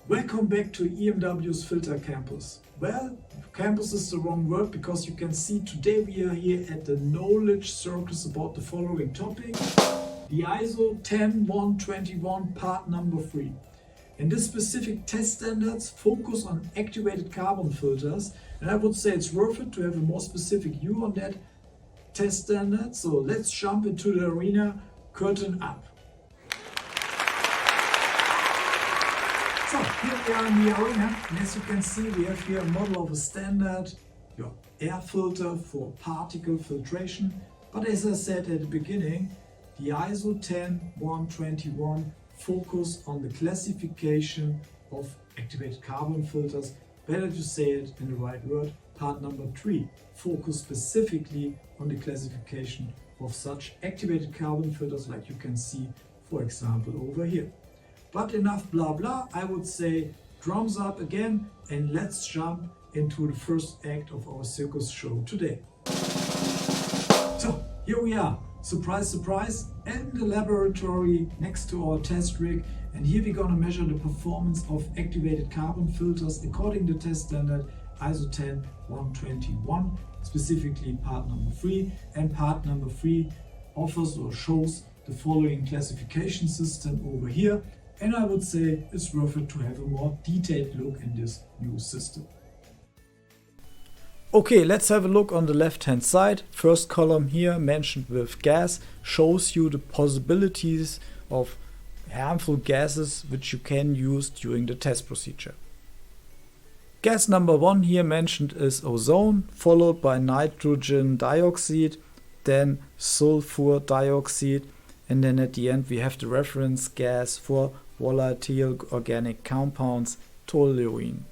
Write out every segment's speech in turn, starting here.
Welcome back to EMW's Filter Campus. Well, campus is the wrong word because you can see today we are here at the knowledge circles about the following topic. The ISO 10121 part number 3. And this specific test standards focus on activated carbon filters, and I would say it's worth it to have a more specific view on that test standard. So let's jump into the arena, curtain up. So here we are in the arena, and as you can see we have here a model of a standard air filter for particle filtration. But as I said at the beginning, the ISO 10121 focus on the classification of activated carbon filters. Better to say it in the right word. Part number 3 focus specifically on the classification of such activated carbon filters, like you can see for example over here. But enough blah blah, I would say drums up again and let's jump into the first act of our circus show today. So here we are, surprise surprise, in the laboratory next to our test rig, and here we're gonna measure the performance of activated carbon filters according to test standard ISO 10121, specifically part number 3, and part number 3 offers or shows the following classification system over here. And I would say it's worth it to have a more detailed look in this new system. Okay, let's have a look on the left hand side. First column here, mentioned with gas, shows you the possibilities of harmful gases which you can use during the test procedure. Gas number 1 here mentioned is ozone, followed by nitrogen dioxide, then sulfur dioxide, and then at the end we have the reference gas for volatile organic compounds, toluene.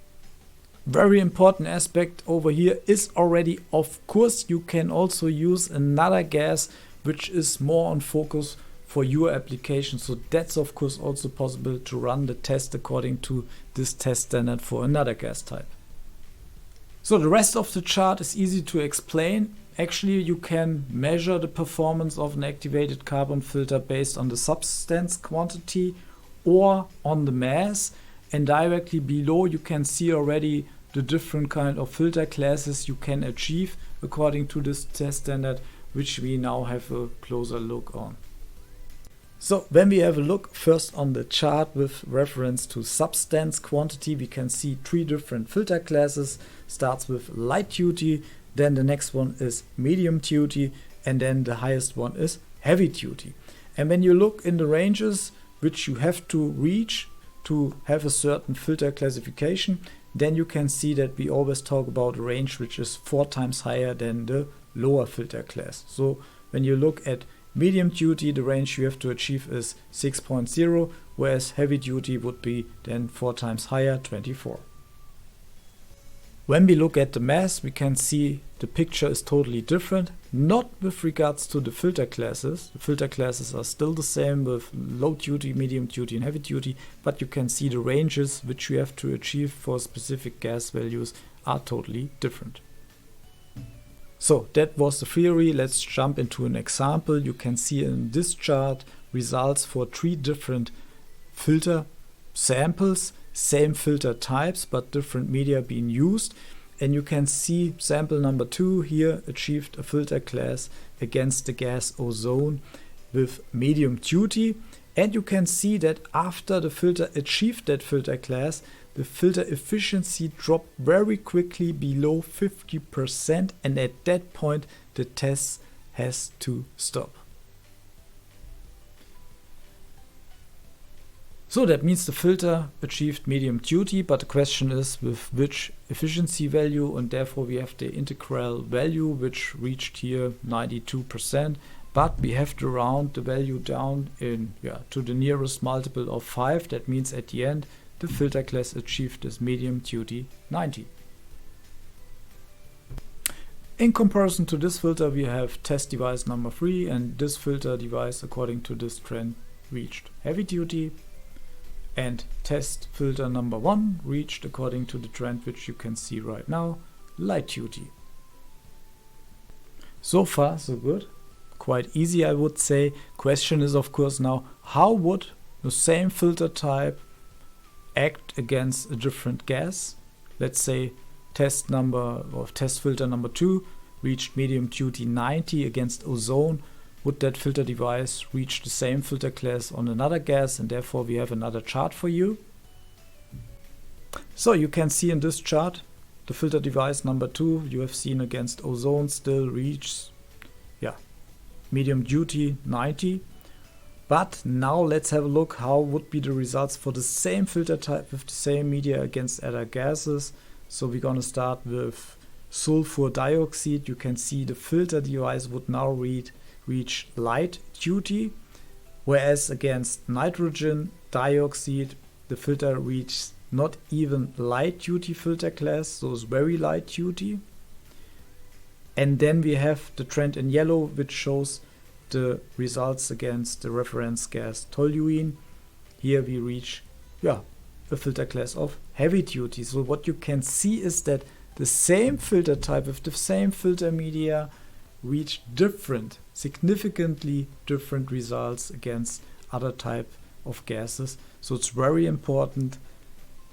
Very important aspect over here is already, of course, you can also use another gas which is more on focus for your application. So that's of course also possible to run the test according to this test standard for another gas type. So the rest of the chart is easy to explain. Actually, you can measure the performance of an activated carbon filter based on the substance quantity or on the mass, and directly below you can see already the different kind of filter classes you can achieve according to this test standard, which we now have a closer look on. So when we have a look first on the chart with reference to substance quantity, we can see 3 different filter classes. Starts with light duty, then the next one is medium duty, and then the highest one is heavy duty. And when you look in the ranges which you have to reach to have a certain filter classification, then you can see that we always talk about a range which is 4 times higher than the lower filter class. So when you look at medium duty, the range you have to achieve is 6.0, whereas heavy duty would be then 4 times higher, 24. When we look at the mass, we can see the picture is totally different, not with regards to the filter classes. The filter classes are still the same with low duty, medium duty and heavy duty, but you can see the ranges which you have to achieve for specific gas values are totally different. So that was the theory. Let's jump into an example. You can see in this chart results for 3 different filter samples, same filter types but different media being used, and you can see sample number 2 here achieved a filter class against the gas ozone with medium duty, and you can see that after the filter achieved that filter class, the filter efficiency dropped very quickly below 50%, and at that point the test has to stop. So that means the filter achieved medium duty, but the question is with which efficiency value, and therefore we have the integral value which reached here 92%, but we have to round the value down to the nearest multiple of 5. That means at the end the filter class achieved is medium duty 90. In comparison to this filter we have test device number 3, and this filter device according to this trend reached heavy duty, and test filter number 1 reached according to the trend which you can see right now light duty. So far so good, quite easy I would say. Question is of course now, how would the same filter type act against a different gas. Let's say test filter number 2 reached medium duty 90 against ozone. Would that filter device reach the same filter class on another gas, and therefore we have another chart for you. So you can see in this chart the filter device number 2 you have seen against ozone still reaches medium duty 90. But now let's have a look how would be the results for the same filter type with the same media against other gases. So we're going to start with sulfur dioxide. You can see the filter device would now reach light duty, whereas against nitrogen dioxide the filter reaches not even light duty filter class, so it's very light duty. And then we have the trend in yellow, which shows the results against the reference gas toluene. Here we reach a filter class of heavy duty. So what you can see is that the same filter type with the same filter media reach significantly different results against other type of gases. So it's very important.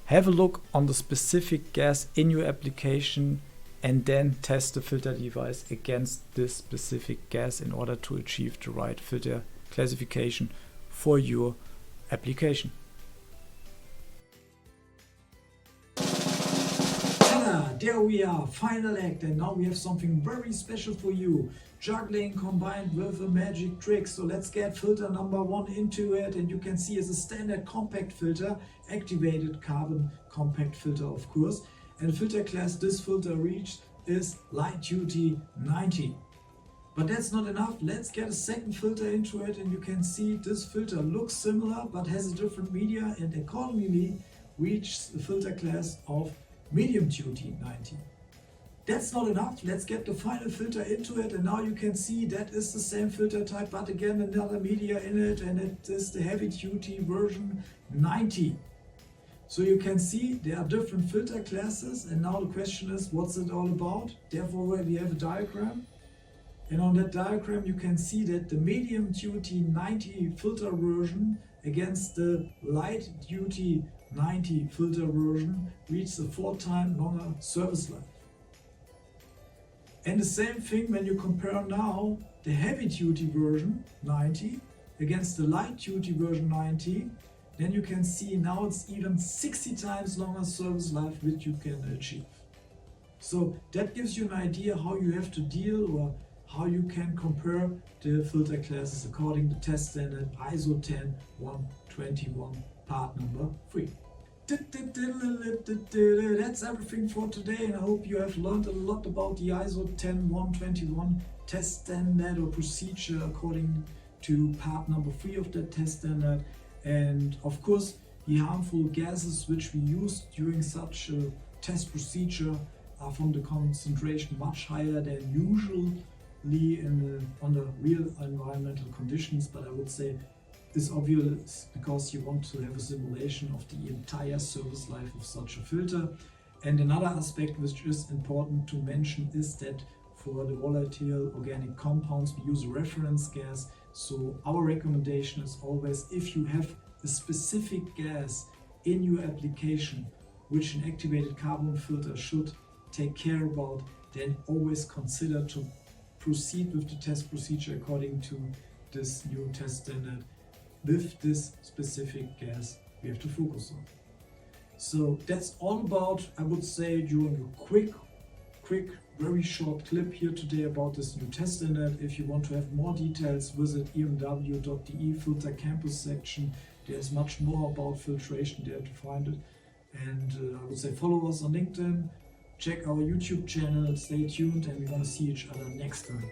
Have a look on the specific gas in your application and then test the filter device against this specific gas in order to achieve the right filter classification for your application. There we are, final act, and now we have something very special for you. Juggling combined with a magic trick. So let's get filter number 1 into it, and you can see it's a standard compact filter, activated carbon compact filter of course. And the filter class this filter reached is light duty 90. But that's not enough. Let's get a second filter into it, and you can see this filter looks similar but has a different media and accordingly reaches the filter class of medium duty 90. That's not enough. Let's get the final filter into it, and now you can see that is the same filter type but again another media in it, and it is the heavy duty version 90. So you can see there are different filter classes, and now the question is what's it all about. Therefore we have a diagram, and on that diagram you can see that the medium duty 90 filter version against the light duty 90 filter version reaches a 4 times longer service life. And the same thing when you compare now the heavy duty version 90 against the light duty version 90, then you can see now it's even 60 times longer service life which you can achieve. So that gives you an idea how you have to deal or how you can compare the filter classes according to test standard ISO 10121 part number 3. That's everything for today, and I hope you have learned a lot about the ISO 10121 test standard or procedure according to part number 3 of that test standard. And of course the harmful gases which we use during such a test procedure are from the concentration much higher than usually under real environmental conditions, but I would say it's obvious because you want to have a simulation of the entire service life of such a filter. And another aspect which is important to mention is that for the volatile organic compounds we use a reference gas. So our recommendation is always, if you have a specific gas in your application which an activated carbon filter should take care about, then always consider to proceed with the test procedure according to this new test standard with this specific gas we have to focus on. So that's all about, I would say, during a quick, very short clip here today about this new test standard. If you want to have more details, visit emw.de filter campus section. There's much more about filtration there to find it. And I would say follow us on LinkedIn, check our YouTube channel, stay tuned, and we're going to see each other next time.